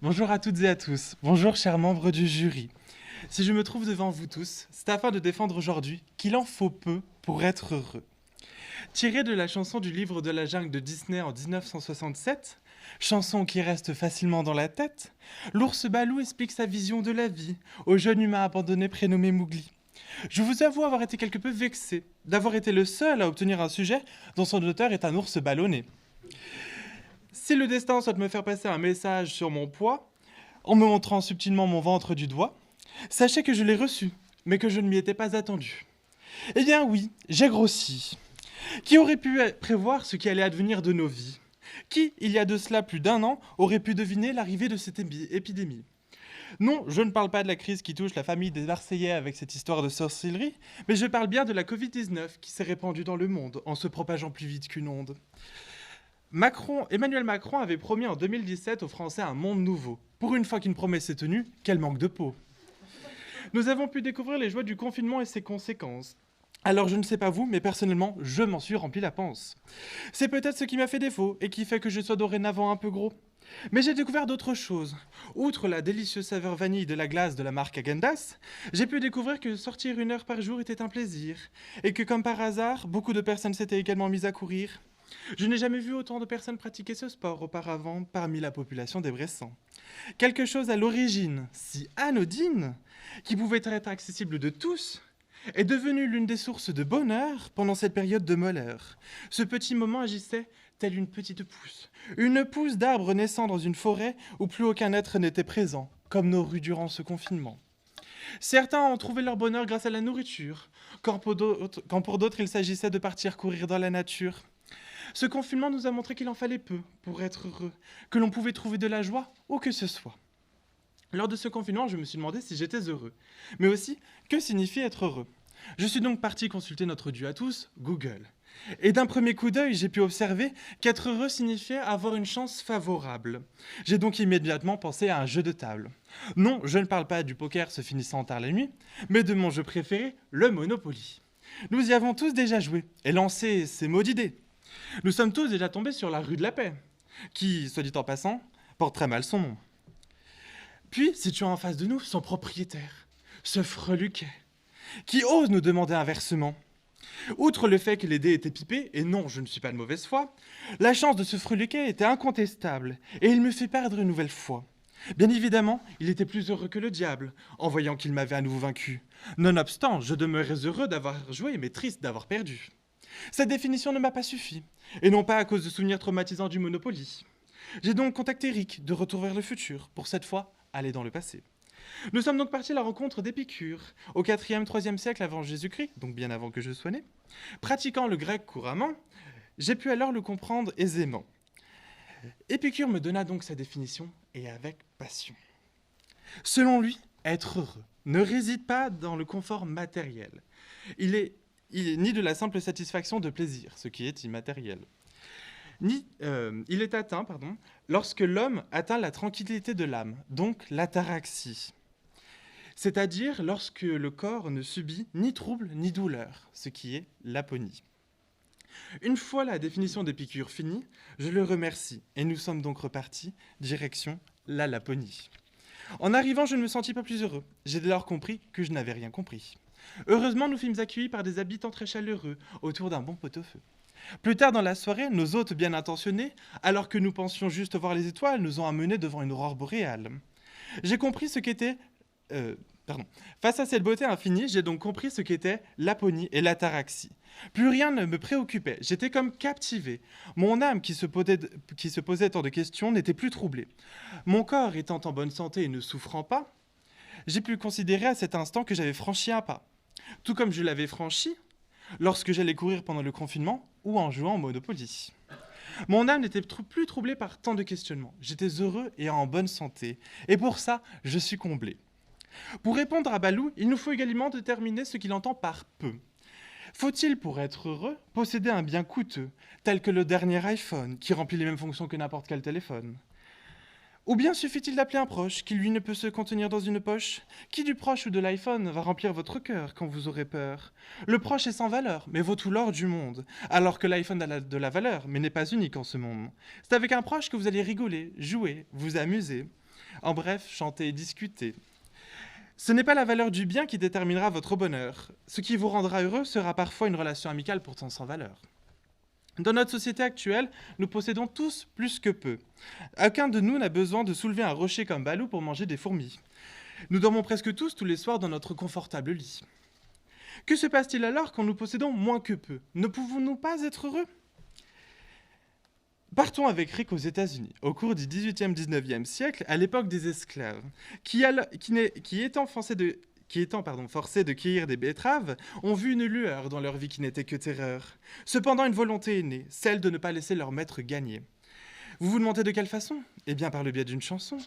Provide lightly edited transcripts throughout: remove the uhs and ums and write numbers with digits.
Bonjour à toutes et à tous. Bonjour chers membres du jury. Si je me trouve devant vous tous, c'est afin de défendre aujourd'hui qu'il en faut peu pour être heureux. Tiré de la chanson du livre de la jungle de Disney en 1967, chanson qui reste facilement dans la tête, l'ours Balou explique sa vision de la vie au jeune humain abandonné prénommé Mowgli. Je vous avoue avoir été quelque peu vexé d'avoir été le seul à obtenir un sujet dont son auteur est un ours ballonné. Si le destin souhaite me faire passer un message sur mon poids, en me montrant subtilement mon ventre du doigt, sachez que je l'ai reçu, mais que je ne m'y étais pas attendu. Eh bien oui, j'ai grossi. Qui aurait pu prévoir ce qui allait advenir de nos vies? Qui, il y a de cela plus d'un an, aurait pu deviner l'arrivée de cette épidémie? Non, je ne parle pas de la crise qui touche la famille des Marseillais avec cette histoire de sorcellerie, mais je parle bien de la Covid-19 qui s'est répandue dans le monde en se propageant plus vite qu'une onde. Emmanuel Macron avait promis en 2017 aux Français un monde nouveau. Pour une fois qu'une promesse est tenue, quel manque de peau. Nous avons pu découvrir les joies du confinement et ses conséquences. Alors je ne sais pas vous, mais personnellement, je m'en suis rempli la panse. C'est peut-être ce qui m'a fait défaut et qui fait que je sois dorénavant un peu gros. Mais j'ai découvert d'autres choses. Outre la délicieuse saveur vanille de la glace de la marque Agendas, j'ai pu découvrir que sortir 1 heure par jour était un plaisir. Et que comme par hasard, beaucoup de personnes s'étaient également mises à courir. Je n'ai jamais vu autant de personnes pratiquer ce sport auparavant parmi la population des Bressans. Quelque chose à l'origine si anodine, qui pouvait être accessible de tous, est devenu l'une des sources de bonheur pendant cette période de malheur. Ce petit moment agissait telle une pousse d'arbre naissant dans une forêt où plus aucun être n'était présent, comme nos rues durant ce confinement. Certains ont trouvé leur bonheur grâce à la nourriture, quand pour d'autres il s'agissait de partir courir dans la nature. Ce confinement nous a montré qu'il en fallait peu pour être heureux, que l'on pouvait trouver de la joie où que ce soit. Lors de ce confinement, je me suis demandé si j'étais heureux, mais aussi que signifie être heureux. Je suis donc parti consulter notre dieu à tous, Google. Et d'un premier coup d'œil, j'ai pu observer qu'être heureux signifiait avoir une chance favorable. J'ai donc immédiatement pensé à un jeu de table. Non, je ne parle pas du poker se finissant tard la nuit, mais de mon jeu préféré, le Monopoly. Nous y avons tous déjà joué et lancé ces mots d'idées. Nous sommes tous déjà tombés sur la rue de la Paix, qui, soit dit en passant, porte très mal son nom. Puis, situant en face de nous son propriétaire, ce freluquet, qui ose nous demander un versement. Outre le fait que les dés étaient pipés, et non, je ne suis pas de mauvaise foi, la chance de ce freluquet était incontestable, et il me fait perdre une nouvelle fois. Bien évidemment, il était plus heureux que le diable, en voyant qu'il m'avait à nouveau vaincu. Nonobstant, je demeurais heureux d'avoir joué, mais triste d'avoir perdu. Cette définition ne m'a pas suffi, et non pas à cause de souvenirs traumatisants du Monopoly. J'ai donc contacté Rick de Retour vers le futur, pour cette fois aller dans le passé. Nous sommes donc partis à la rencontre d'Épicure, au 4e-3e siècle avant Jésus-Christ, donc bien avant que je sois né. Pratiquant le grec couramment, j'ai pu alors le comprendre aisément. Épicure me donna donc sa définition, et avec passion. Selon lui, être heureux ne réside pas dans le confort matériel. Ni de la simple satisfaction de plaisir, ce qui est immatériel. Il est atteint, lorsque l'homme atteint la tranquillité de l'âme, donc l'ataraxie. C'est-à-dire lorsque le corps ne subit ni trouble ni douleur, ce qui est l'aponie. Une fois la définition d'Épicure finie, je le remercie, et nous sommes donc repartis, direction la Laponie. En arrivant, je ne me sentis pas plus heureux. J'ai dès lors compris que je n'avais rien compris. Heureusement, nous fûmes accueillis par des habitants très chaleureux, autour d'un bon pot-au-feu. Plus tard dans la soirée, nos hôtes bien intentionnés, alors que nous pensions juste voir les étoiles, nous ont amenés devant une aurore boréale. J'ai compris ce qu'était... Face à cette beauté infinie, j'ai donc compris ce qu'était l'aponie et l'ataraxie. Plus rien ne me préoccupait, j'étais comme captivé. Mon âme qui se posait tant de questions n'était plus troublée. Mon corps étant en bonne santé et ne souffrant pas, j'ai pu considérer à cet instant que j'avais franchi un pas. Tout comme je l'avais franchi lorsque j'allais courir pendant le confinement ou en jouant au Monopoly. Mon âme n'était plus troublée par tant de questionnements. J'étais heureux et en bonne santé. Et pour ça, je suis comblé. Pour répondre à Balou, il nous faut également déterminer ce qu'il entend par peu. Faut-il, pour être heureux, posséder un bien coûteux, tel que le dernier iPhone, qui remplit les mêmes fonctions que n'importe quel téléphone? Ou bien suffit-il d'appeler un proche, qui lui ne peut se contenir dans une poche? Qui du proche ou de l'iPhone va remplir votre cœur quand vous aurez peur? Le proche est sans valeur, mais vaut tout l'or du monde, alors que l'iPhone a de la valeur, mais n'est pas unique en ce monde. C'est avec un proche que vous allez rigoler, jouer, vous amuser. En bref, chanter et discuter. Ce n'est pas la valeur du bien qui déterminera votre bonheur. Ce qui vous rendra heureux sera parfois une relation amicale pourtant sans valeur. Dans notre société actuelle, nous possédons tous plus que peu. Aucun de nous n'a besoin de soulever un rocher comme Balou pour manger des fourmis. Nous dormons presque tous les soirs dans notre confortable lit. Que se passe-t-il alors quand nous possédons moins que peu? Ne pouvons-nous pas être heureux? Partons avec Rick aux États-Unis, au cours du XVIIIe-XIXe siècle, à l'époque des esclaves, qui étant forcés de cueillir des betteraves, ont vu une lueur dans leur vie qui n'était que terreur. Cependant, une volonté est née, celle de ne pas laisser leur maître gagner. Vous vous demandez de quelle façon? Eh bien, par le biais d'une chanson.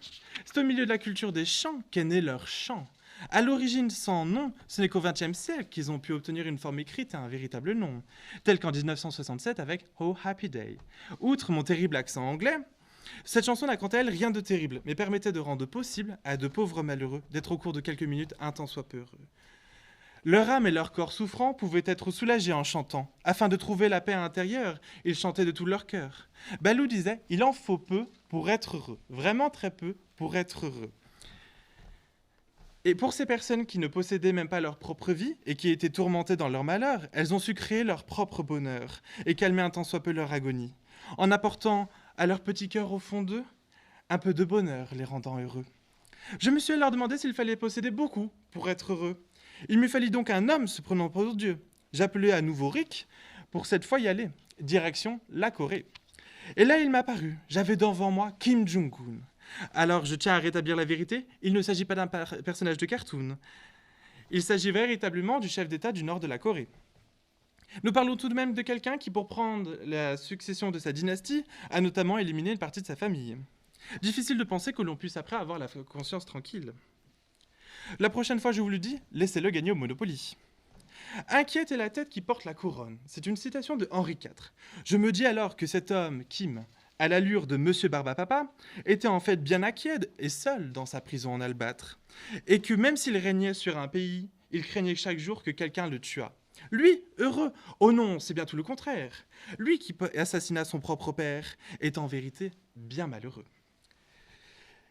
C'est au milieu de la culture des chants qu'est né leur chant. À l'origine sans nom, ce n'est qu'au XXe siècle qu'ils ont pu obtenir une forme écrite et un véritable nom, tel qu'en 1967 avec Oh Happy Day. Outre mon terrible accent anglais, cette chanson n'a quant à elle rien de terrible, mais permettait de rendre possible à de pauvres malheureux d'être au cours de quelques minutes un tant soit peu heureux. Leur âme et leur corps souffrants pouvaient être soulagés en chantant. Afin de trouver la paix intérieure, ils chantaient de tout leur cœur. Balou disait « Il en faut peu pour être heureux, vraiment très peu pour être heureux ». Et pour ces personnes qui ne possédaient même pas leur propre vie et qui étaient tourmentées dans leur malheur, elles ont su créer leur propre bonheur et calmer un tant soit peu leur agonie, en apportant à leur petit cœur au fond d'eux un peu de bonheur les rendant heureux. Je me suis alors demandé s'il fallait posséder beaucoup pour être heureux. Il me fallut donc un homme se prenant pour Dieu. J'appelai à nouveau Rick pour cette fois y aller, direction la Corée. Et là il m'a paru, j'avais devant moi Kim Jong-un. Alors, je tiens à rétablir la vérité, il ne s'agit pas d'un personnage de cartoon. Il s'agit véritablement du chef d'État du nord de la Corée. Nous parlons tout de même de quelqu'un qui, pour prendre la succession de sa dynastie, a notamment éliminé une partie de sa famille. Difficile de penser que l'on puisse après avoir la conscience tranquille. La prochaine fois, je vous le dis, laissez-le gagner au Monopoly. Inquiète est la tête qui porte la couronne. C'est une citation de Henri IV. Je me dis alors que cet homme, Kim, à l'allure de Monsieur Barbapapa, était en fait bien inquiet et seul dans sa prison en albâtre, et que même s'il régnait sur un pays, il craignait chaque jour que quelqu'un le tuât. Lui, heureux, oh non, c'est bien tout le contraire. Lui qui assassina son propre père est en vérité bien malheureux.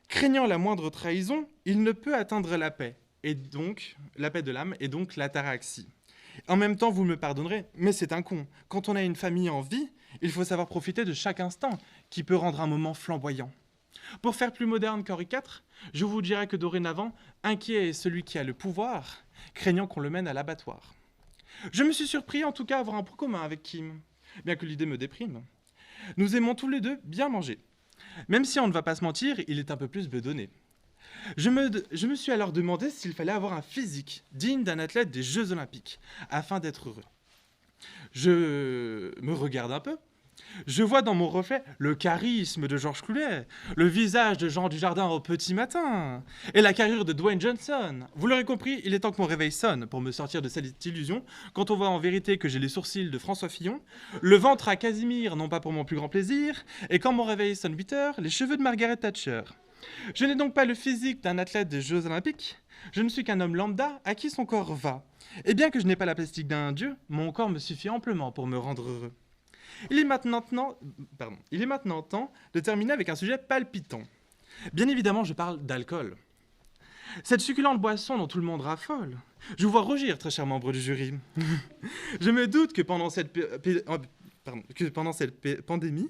Craignant la moindre trahison, il ne peut atteindre la paix, et donc la paix de l'âme, et donc l'ataraxie. En même temps, vous me pardonnerez, mais c'est un con. Quand on a une famille en vie, il faut savoir profiter de chaque instant, qui peut rendre un moment flamboyant. Pour faire plus moderne qu'Henri IV, je vous dirais que dorénavant, inquiet est celui qui a le pouvoir, craignant qu'on le mène à l'abattoir. Je me suis surpris en tout cas à avoir un point commun avec Kim, bien que l'idée me déprime. Nous aimons tous les deux bien manger. Même si on ne va pas se mentir, il est un peu plus bedonné. Je me suis alors demandé s'il fallait avoir un physique digne d'un athlète des Jeux Olympiques, afin d'être heureux. Je me regarde un peu. Je vois dans mon reflet le charisme de Georges Clooney, le visage de Jean Dujardin au petit matin, et la carrure de Dwayne Johnson. Vous l'aurez compris, il est temps que mon réveil sonne pour me sortir de cette illusion, quand on voit en vérité que j'ai les sourcils de François Fillon, le ventre à Casimir, non pas pour mon plus grand plaisir, et quand mon réveil sonne 8 heures, les cheveux de Margaret Thatcher. Je n'ai donc pas le physique d'un athlète des Jeux Olympiques, je ne suis qu'un homme lambda à qui son corps va. Et bien que je n'ai pas la plastique d'un dieu, mon corps me suffit amplement pour me rendre heureux. Il est maintenant temps de terminer avec un sujet palpitant. Bien évidemment, je parle d'alcool. Cette succulente boisson dont tout le monde raffole. Je vous vois rougir, très cher membre du jury. Je me doute que pendant cette pandémie,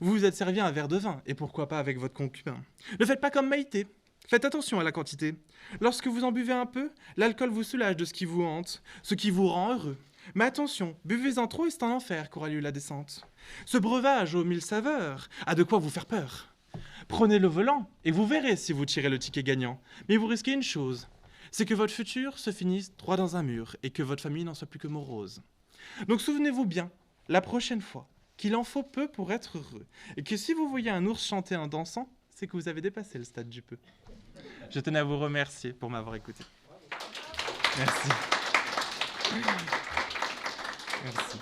vous vous êtes servi un verre de vin, et pourquoi pas avec votre concubin. Ne faites pas comme Maïté. Faites attention à la quantité. Lorsque vous en buvez un peu, l'alcool vous soulage de ce qui vous hante, ce qui vous rend heureux. Mais attention, buvez-en trop et c'est en enfer qu'aura lieu la descente. Ce breuvage aux 1000 saveurs a de quoi vous faire peur. Prenez le volant et vous verrez si vous tirez le ticket gagnant. Mais vous risquez une chose, c'est que votre futur se finisse droit dans un mur et que votre famille n'en soit plus que morose. Donc souvenez-vous bien, la prochaine fois, qu'il en faut peu pour être heureux. Et que si vous voyez un ours chanter en dansant, c'est que vous avez dépassé le stade du peu. Je tenais à vous remercier pour m'avoir écouté. Merci. Merci.